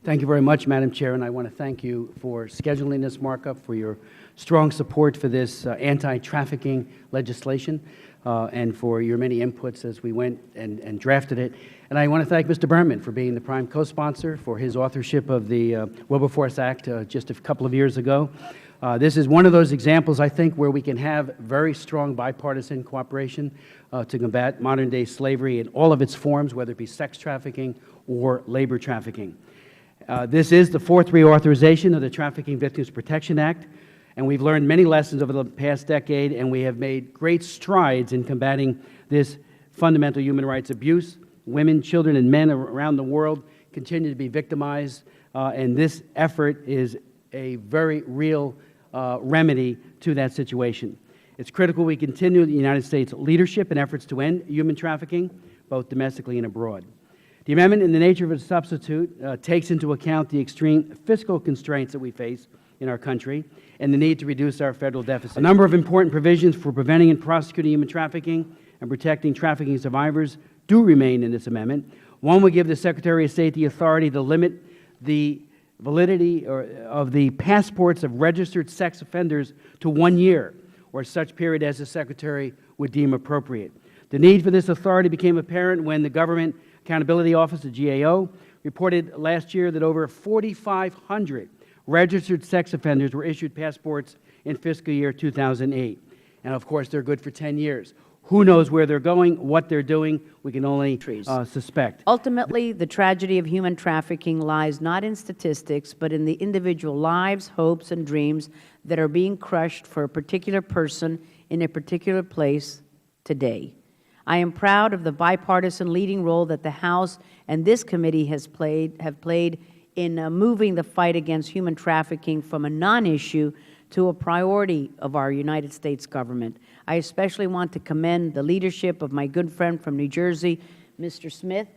Thank you very much, Madam Chair, and I want to thank you for scheduling this markup, for your strong support for this anti-trafficking legislation, and for your many inputs as we went and drafted it. And I want to thank Mr. Berman for being the prime co-sponsor, for his authorship of the Wilberforce Act just a couple of years ago. This is one of those examples, I think, where we can have very strong bipartisan cooperation to combat modern-day slavery in all of its forms, whether it be sex trafficking or labor trafficking. This is the fourth reauthorization of the Trafficking Victims Protection Act, and we've learned many lessons over the past decade, and we have made great strides in combating this fundamental human rights abuse. Women, children, and men around the world continue to be victimized, and this effort is a very real remedy to that situation. It's critical we continue the United States leadership in efforts to end human trafficking, both domestically and abroad. The amendment, in the nature of a substitute, takes into account the extreme fiscal constraints that we face in our country and the need to reduce our federal deficit. A number of important provisions for preventing and prosecuting human trafficking and protecting trafficking survivors do remain in this amendment. One would give the Secretary of State the authority to limit the validity of the passports of registered sex offenders to 1 year, or such period as the Secretary would deem appropriate. The need for this authority became apparent when the Government Accountability Office, the GAO, reported last year that over 4,500 registered sex offenders were issued passports in fiscal year 2008. And of course, they're good for 10 years. Who knows where they're going, what they're doing? We can only suspect. Ultimately, the tragedy of human trafficking lies not in statistics, but in the individual lives, hopes, and dreams that are being crushed for a particular person in a particular place today. I am proud of the bipartisan leading role that the House and this committee have played in moving the fight against human trafficking from a non-issue to a priority of our United States government. I especially want to commend the leadership of my good friend from New Jersey, Mr. Smith,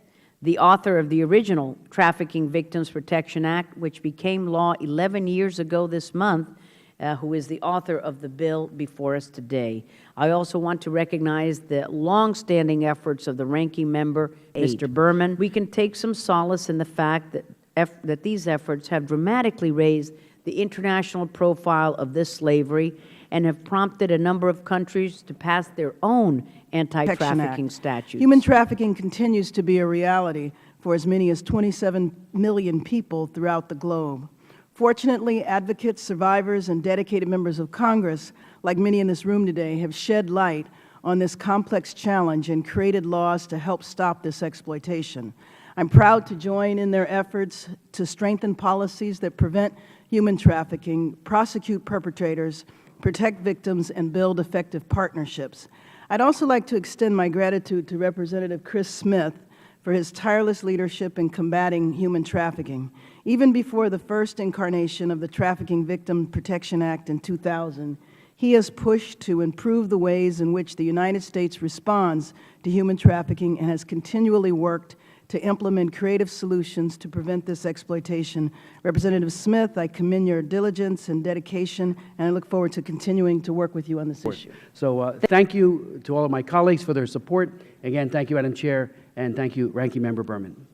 the author of the original Trafficking Victims Protection Act, which became law 11 years ago this month, who is the author of the bill before us today. I also want to recognize the long-standing efforts of the ranking member, Mr. Berman. We can take some solace in the fact that these efforts have dramatically raised the international profile of this slavery and have prompted a number of countries to pass their own anti-trafficking statutes. Human trafficking continues to be a reality for as many as 27 million people throughout the globe. Fortunately, advocates, survivors, and dedicated members of Congress, like many in this room today, have shed light on this complex challenge and created laws to help stop this exploitation. I'm proud to join in their efforts to strengthen policies that prevent human trafficking, prosecute perpetrators, protect victims, and build effective partnerships. I'd also like to extend my gratitude to Representative Chris Smith for his tireless leadership in combating human trafficking. Even before the first incarnation of the Trafficking Victim Protection Act in 2000, he has pushed to improve the ways in which the United States responds to human trafficking and has continually worked to implement creative solutions to prevent this exploitation. Representative Smith, I commend your diligence and dedication, and I look forward to continuing to work with you on this issue. So thank you to all of my colleagues for their support. Again, thank you, Madam Chair, and thank you, Ranking Member Berman.